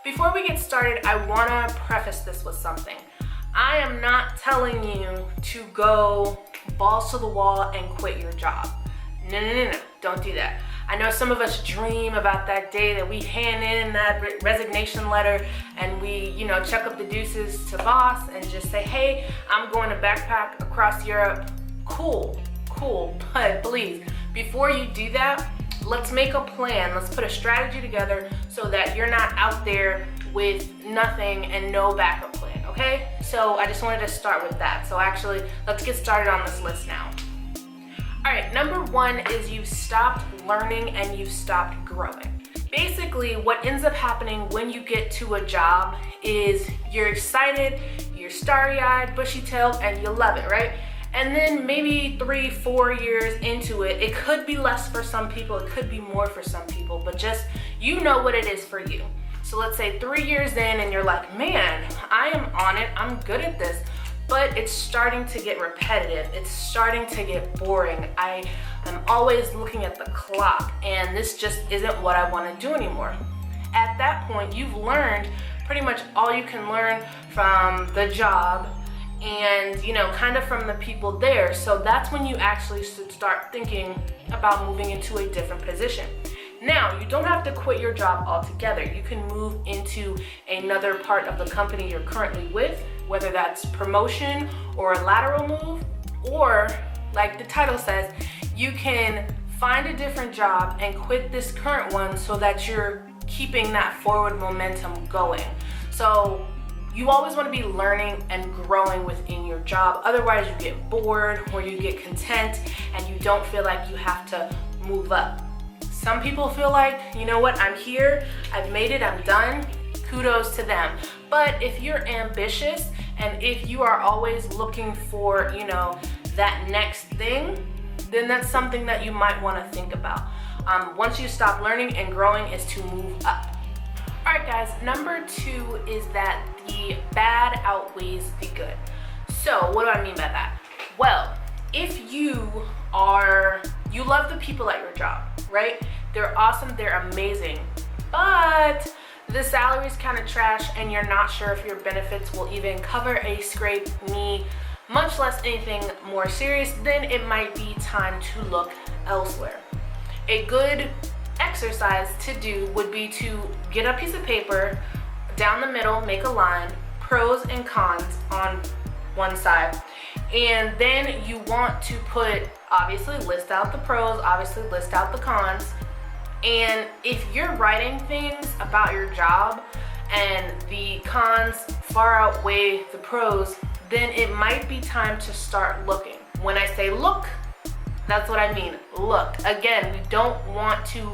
Before we get started, I want to preface this with something. I am not telling you to go balls to the wall and quit your job. No, don't do that. I know some of us dream about that day that we hand in that resignation letter and we, chuck up the deuces to boss and just say, hey, I'm going to backpack across Europe. Cool, but please, before you do that, let's make a plan. Let's put a strategy together so that you're not out there with nothing and no backup plan, okay? So I just wanted to start with that. So actually, let's get started on this list now. All right, number one is you've stopped learning and you've stopped growing. Basically, what ends up happening when you get to a job is you're excited, you're starry-eyed, bushy-tailed, and you love it, right? And then maybe 3-4 years into it, it could be less for some people, it could be more for some people, but just, you know what it is for you. So let's say 3 years in and you're like, man, I am on it, I'm good at this, but it's starting to get repetitive, it's starting to get boring. I am always looking at the clock and this just isn't what I want to do anymore. At that point, you've learned pretty much all you can learn from the job and kind of from the people there. So that's when you actually should start thinking about moving into a different position. Now, you don't have to quit your job altogether. You can move into another part of the company you're currently with, whether that's promotion or a lateral move, or like the title says, you can find a different job and quit this current one so that you're keeping that forward momentum going. So you always want to be learning and growing within your job. Otherwise, you get bored or you get content and you don't feel like you have to move up. Some people feel like, you know what, I'm here, I've made it, I'm done. Kudos to them. But if you're ambitious and if you are always looking for, that next thing, then that's something that you might want to think about. Once you stop learning and growing is to move up. All right, guys, number 2 is that the bad outweighs the good. So what do I mean by that? Well, if you love the people at your job, right? They're awesome, they're amazing, but the salary's kind of trash and you're not sure if your benefits will even cover a scraped knee, much less anything more serious, then it might be time to look elsewhere. A good exercise to do would be to get a piece of paper, down the middle, make a line, pros and cons on one side, and then you want to obviously list out the pros, obviously list out the cons, and if you're writing things about your job and the cons far outweigh the pros, then it might be time to start looking. When I say look, that's what I mean, look. Again, we don't want to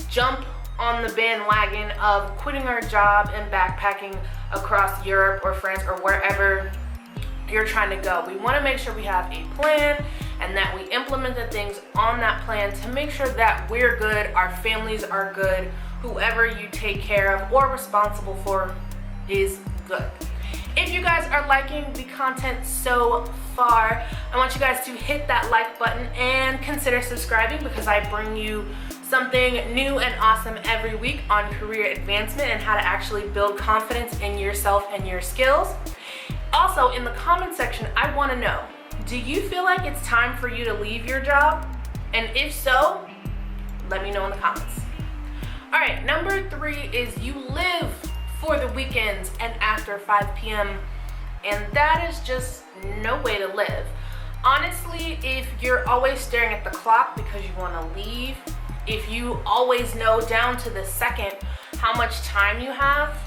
jump on the bandwagon of quitting our job and backpacking across Europe or France or wherever you're trying to go. We want to make sure we have a plan and that we implement the things on that plan to make sure that we're good, our families are good, whoever you take care of or responsible for is good. If you guys are liking the content so far, I want you guys to hit that like button and consider subscribing because I bring you something new and awesome every week on career advancement and how to actually build confidence in yourself and your skills. Also, in the comment section, I want to know, do you feel like it's time for you to leave your job? And if so, let me know in the comments. All right, number 3 is you live for the weekends and after 5 p.m. and that is just no way to live. Honestly, if you're always staring at the clock because you want to leave, if you always know down to the second how much time you have,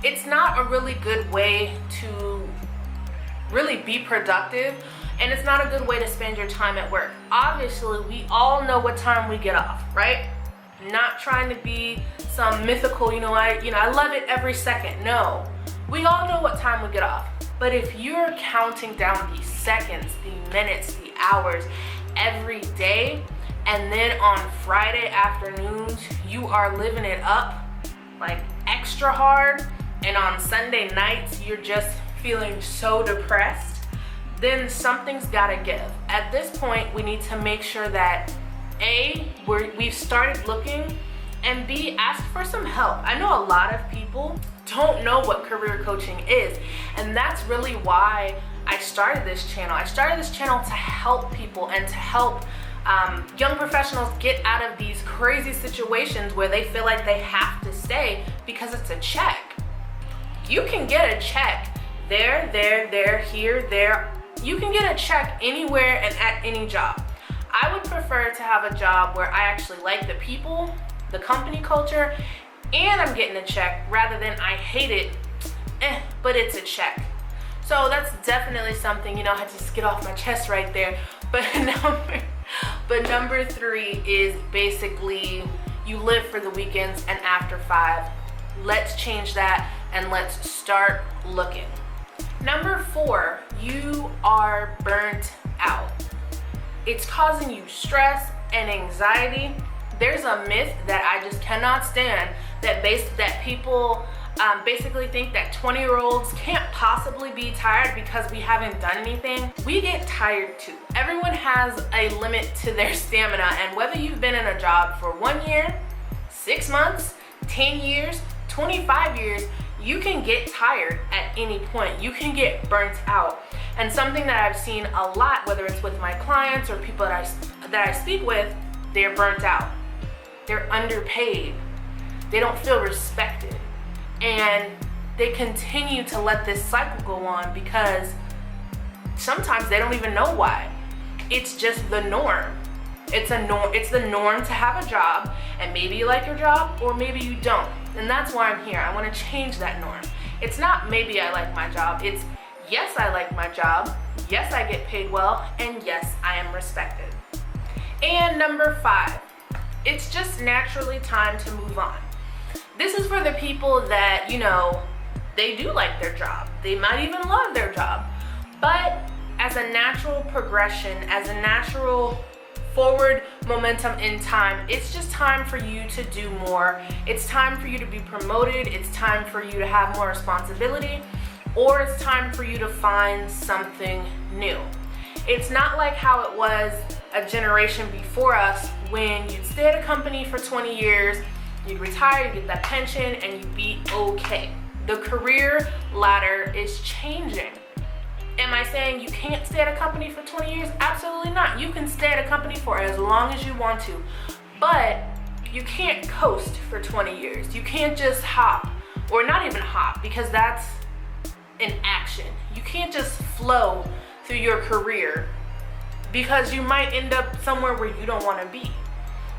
it's not a really good way to really be productive, and it's not a good way to spend your time at work. Obviously, we all know what time we get off, right? Not trying to be some mythical, I love it every second. No, we all know what time we get off. But if you're counting down the seconds, the minutes, the hours every day, and then on Friday afternoons, you are living it up like extra hard, and on Sunday nights, you're just feeling so depressed, then something's gotta give. At this point, we need to make sure that we've started looking And B, ask for some help. I know a lot of people don't know what career coaching is, and that's really why I started this channel. I started this channel to help people and to help young professionals get out of these crazy situations where they feel like they have to stay because it's a check. You can get a check there, here, there. You can get a check anywhere and at any job. I would prefer to have a job where I actually like the people, the company culture, and I'm getting a check rather than I hate it, but it's a check. So that's definitely something, I had to just get off my chest right there. But number 3 is basically you live for the weekends and after 5. Let's change that and let's start looking. Number 4, you are burnt out. It's causing you stress and anxiety. There's a myth that I just cannot stand that people basically think that 20-year-olds can't possibly be tired because we haven't done anything. We get tired too. Everyone has a limit to their stamina, and whether you've been in a job for 1 year, 6 months, 10 years, 25 years, you can get tired at any point. You can get burnt out. And something that I've seen a lot, whether it's with my clients or people that I speak with, they're burnt out. They're underpaid. They don't feel respected. And they continue to let this cycle go on because sometimes they don't even know why. It's just the norm. It's the norm to have a job, and maybe you like your job or maybe you don't. And that's why I'm here. I want to change that norm. It's not maybe I like my job. It's yes, I like my job. Yes, I get paid well. And yes, I am respected. And number 5, it's just naturally time to move on. This is for the people that, they do like their job. They might even love their job. But as a natural progression, as a natural forward momentum in time, it's just time for you to do more. It's time for you to be promoted. It's time for you to have more responsibility, or it's time for you to find something new. It's not like how it was a generation before us when you'd stay at a company for 20 years, you'd retire, you get that pension, and you'd be okay. The career ladder is changing. Am I saying you can't stay at a company for 20 years? Absolutely not. You can stay at a company for as long as you want to, but you can't coast for 20 years. You can't just hop, or not even hop, because that's an action. You can't just flow through your career because you might end up somewhere where you don't want to be.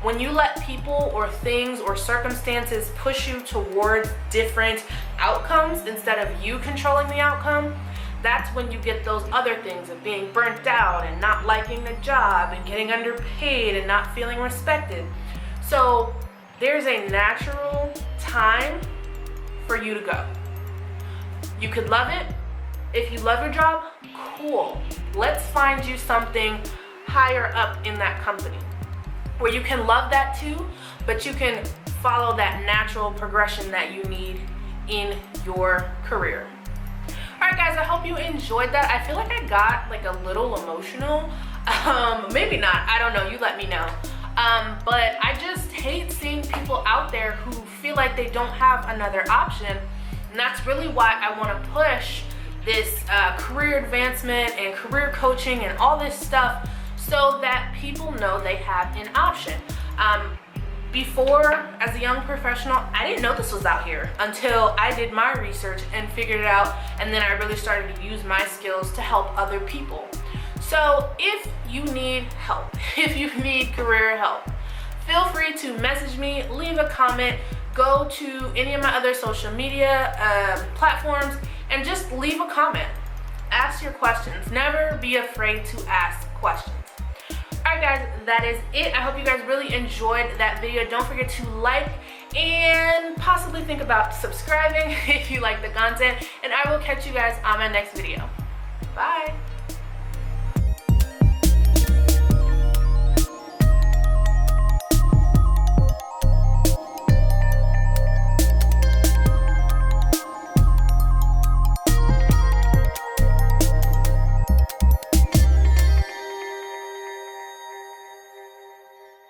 When you let people or things or circumstances push you towards different outcomes instead of you controlling the outcome, that's when you get those other things of being burnt out and not liking the job and getting underpaid and not feeling respected. So there's a natural time for you to go. You could love it. If you love your job, cool. Let's find you something higher up in that company where you can love that too, but you can follow that natural progression that you need in your career. All right, guys, I hope you enjoyed that. I feel like I got like a little emotional. Maybe not, I don't know, you let me know. But I just hate seeing people out there who feel like they don't have another option. And that's really why I want to push this career advancement and career coaching and all this stuff so that people know they have an option. Before, as a young professional, I didn't know this was out here until I did my research and figured it out, and then I really started to use my skills to help other people. So if you need help, if you need career help, feel free to message me, leave a comment, go to any of my other social media platforms, and just leave a comment. Ask your questions. Never be afraid to ask questions. Alright guys, that is it. I hope you guys really enjoyed that video. Don't forget to like and possibly think about subscribing if you like the content. And I will catch you guys on my next video. Bye.